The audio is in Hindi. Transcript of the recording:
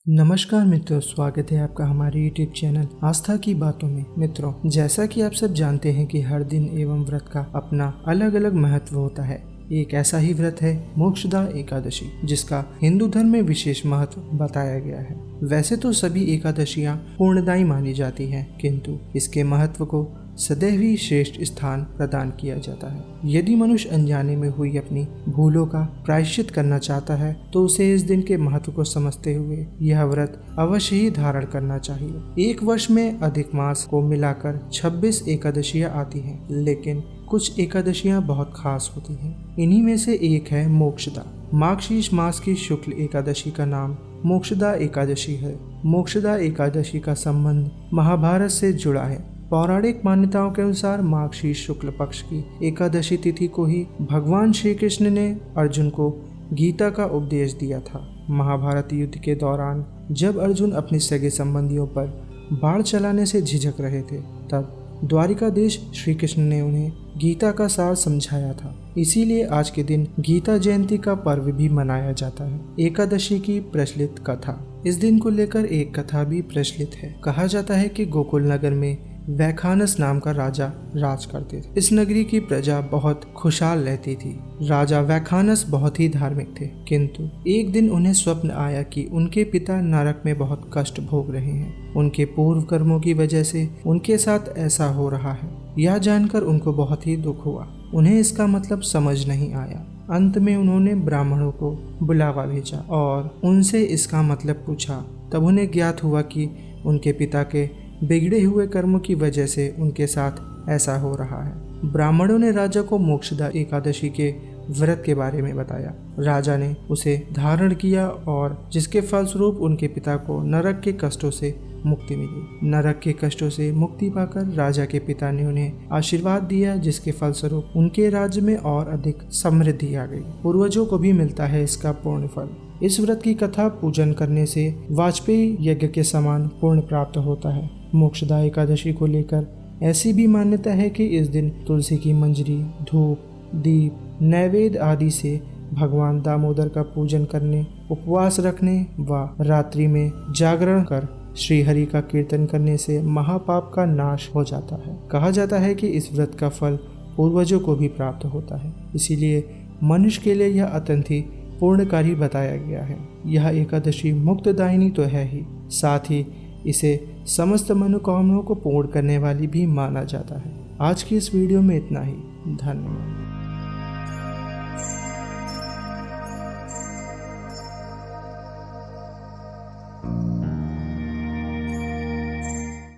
नमस्कार मित्रों, स्वागत है आपका हमारे यूट्यूब चैनल आस्था की बातों में। मित्रों, जैसा कि आप सब जानते हैं कि हर दिन एवं व्रत का अपना अलग अलग महत्व होता है। एक ऐसा ही व्रत है मोक्षदा एकादशी, जिसका हिंदू धर्म में विशेष महत्व बताया गया है। वैसे तो सभी एकादशियां पूर्णदायी मानी जाती हैं, किंतु इसके महत्व को सदैव ही श्रेष्ठ स्थान प्रदान किया जाता है। यदि मनुष्य अनजाने में हुई अपनी भूलों का प्रायश्चित करना चाहता है तो उसे इस दिन के महत्व को समझते हुए यह व्रत अवश्य ही धारण करना चाहिए। एक वर्ष में अधिक मास को मिलाकर 26 एकादशियां आती हैं, लेकिन कुछ एकादशियां बहुत खास होती हैं। इन्हीं में से एक है मोक्षदा। मार्गशीर्ष मास की शुक्ल एकादशी का नाम मोक्षदा एकादशी है। मोक्षदा एकादशी का संबंध महाभारत से जुड़ा है। पौराणिक मान्यताओं के अनुसार मार्गशीर्ष शुक्ल पक्ष की एकादशी तिथि को ही भगवान श्री कृष्ण ने अर्जुन को गीता का उपदेश दिया था। महाभारत युद्ध के दौरान जब अर्जुन अपने सगे संबंधियों पर बाण चलाने से झिझक रहे थे, तब द्वारिकाधीश श्री कृष्ण ने उन्हें गीता का सार समझाया था। इसीलिए आज के दिन गीता जयंती का पर्व भी मनाया जाता है। एकादशी की प्रचलित कथा। इस दिन को लेकर एक कथा भी प्रचलित है। कहा जाता है कि गोकुल नगर में वैखानस नाम का राजा राज करते थे। इस नगरी की प्रजा बहुत खुशहाल रहती थी। राजा वैखानस बहुत ही धार्मिक थे, किंतु एक दिन उन्हें स्वप्न आया कि उनके पिता नरक में बहुत कष्ट भोग रहे हैं। उनके पूर्व कर्मों की वजह से उनके साथ ऐसा हो रहा है। यह जानकर उनको बहुत ही दुख हुआ। उन्हें इसका मतलब समझ नहीं आया। अंत में उन्होंने ब्राह्मणों को बुलावा भेजा और उनसे इसका मतलब पूछा। तब उन्हें ज्ञात हुआ कि उनके पिता के बिगड़े हुए कर्मों की वजह से उनके साथ ऐसा हो रहा है। ब्राह्मणों ने राजा को मोक्षदा एकादशी के व्रत के बारे में बताया। राजा ने उसे धारण किया और जिसके फलस्वरूप उनके पिता को नरक के कष्टों से मुक्ति मिली। नरक के कष्टों से मुक्ति पाकर राजा के पिता ने उन्हें आशीर्वाद दिया, जिसके फलस्वरूप उनके राज्य में और अधिक समृद्धि आ गई। पूर्वजों को भी मिलता है इसका पूर्ण फल। इस व्रत की कथा पूजन करने से वाजपेयी यज्ञ के समान पुण्य प्राप्त होता है। मोक्षदा एकादशी को लेकर ऐसी भी मान्यता है कि इस दिन तुलसी की मंजरी, धूप, दीप, नैवेद्य आदि से भगवान दामोदर का पूजन करने, उपवास रखने व रात्रि में जागरण कर श्री हरि का कीर्तन करने से महापाप का नाश हो जाता है। कहा जाता है कि इस व्रत का फल पूर्वजों को भी प्राप्त होता है, इसीलिए मनुष्य के लिए यह अत्यंत ही पूर्णकारी बताया गया है। यह एकादशी मुक्तदायिनी तो है ही, साथ ही इसे समस्त मनोकामनाओं को पूर्ण करने वाली भी माना जाता है। आज की इस वीडियो में इतना ही। धन्यवाद।